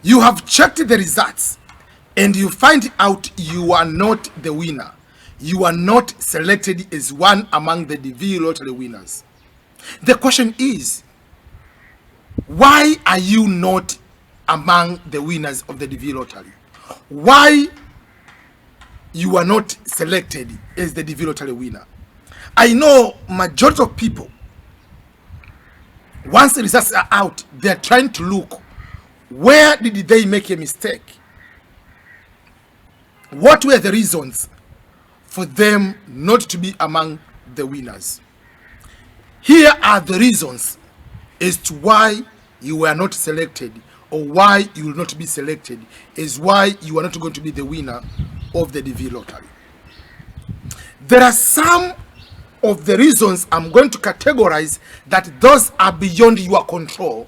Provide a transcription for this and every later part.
You have checked the results and you find out you are not the winner. You are not selected as one among the DV lottery winners. The question is, why are you not among the winners of the DV lottery? Why you are not selected as the DV lottery winner? I know majority of people, once the results are out, they're trying to look, where did they make a mistake? What were the reasons for them not to be among the winners? Here are the reasons as to why you were not selected, or why you will not be selected, is why you are not going to be the winner of the DV lottery. There are some of the reasons I'm going to categorize that those are beyond your control,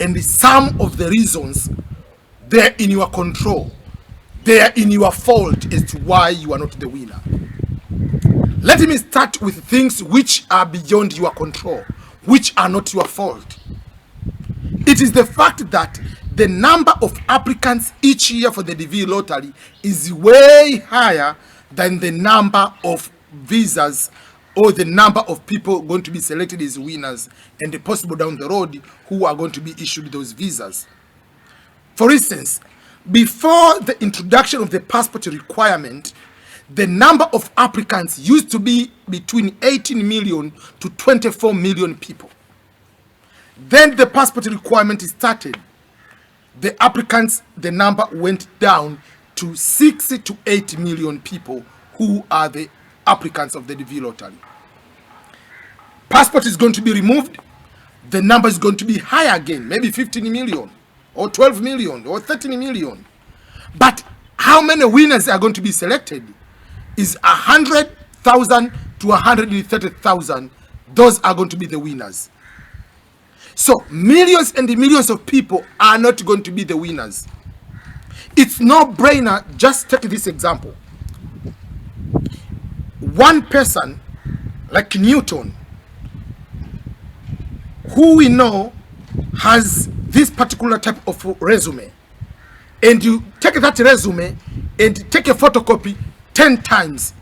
and some of the reasons they're in your control. They are in your fault as to why you are not the winner. Let me start with things which are beyond your control, which are not your fault. It is the fact that the number of applicants each year for the DV lottery is way higher than the number of visas, or the number of people going to be selected as winners, and the possible down the road who are going to be issued those visas. For instance, before the introduction of the passport requirement, the number of applicants used to be between 18 million to 24 million people. Then the passport requirement started. The applicants, the number went down to 6 to 8 million people who are the applicants of the DV lottery. Passport is going to be removed. The number is going to be higher again, maybe 15 million or 12 million or 13 million. But how many winners are going to be selected? Is 100,000 to 130,000. Those are going to be the winners. So millions and millions of people are not going to be the winners. It's no brainer. Just take this example. One person like Newton, who we know has this particular type of resume, and you take that resume and take a photocopy 10 times,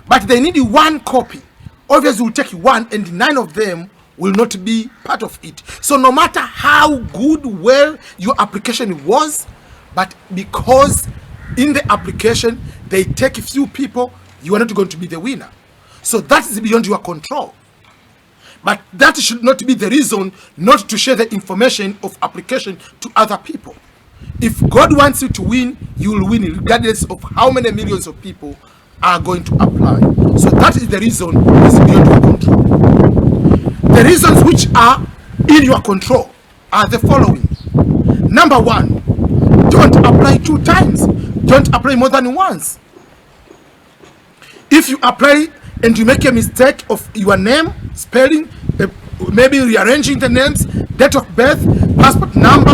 but they need one copy. Obviously, will take one, and 9 of them will not be part of it. So no matter how good, well your application was, but because in the application they take a few people, you are not going to be the winner. So that is beyond your control. But that should not be the reason not to share the information of application to other people. If God wants you to win, you will win regardless of how many millions of people are going to apply. So that is the reason it's beyond your control. The reasons which are in your control are the following. Number 1, don't apply 2 times. Don't apply more than once. If you apply and you make a mistake of your name, spelling, maybe rearranging the names, date of birth, passport number,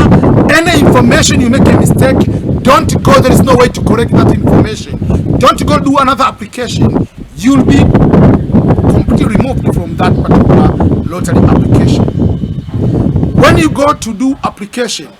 any information you make a mistake, don't go. There is no way to correct that information. Don't go do another application. You'll be completely removed from that particular lottery application. When you go to do application,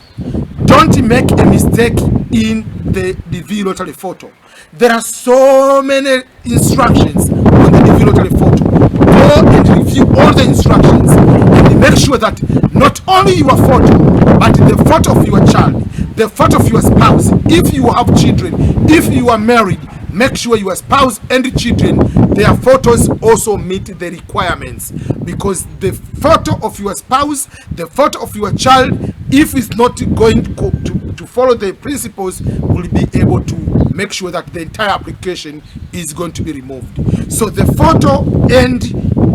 don't make a mistake in the DV lottery photo. There are so many instructions on the DV lottery photo. Go and review all the instructions and make sure that not only your photo, but the photo of your child, the photo of your spouse, if you have children, if you are married, make sure your spouse and children, their photos also meet the requirements. Because the photo of your spouse, the photo of your child, if it's not going to follow the principles, will be able to make sure that the entire application is going to be removed. So the photo and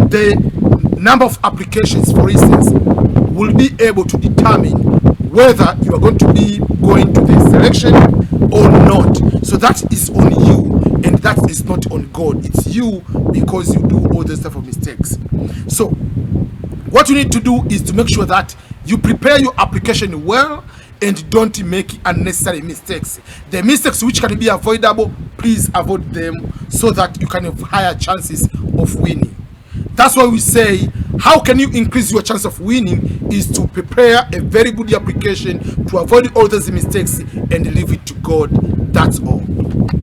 the number of applications, for instance, will be able to determine whether you are going to be going to the selection or not. So that is on you, and that is not on God. It's you, because you do all those type of mistakes. So what you need to do is to make sure that you prepare your application well and don't make unnecessary mistakes. The mistakes which can be avoidable, please avoid them so that you can have higher chances of winning. That's why we say, how can you increase your chance of winning is to prepare a very good application to avoid all those mistakes and leave it to God. That's all.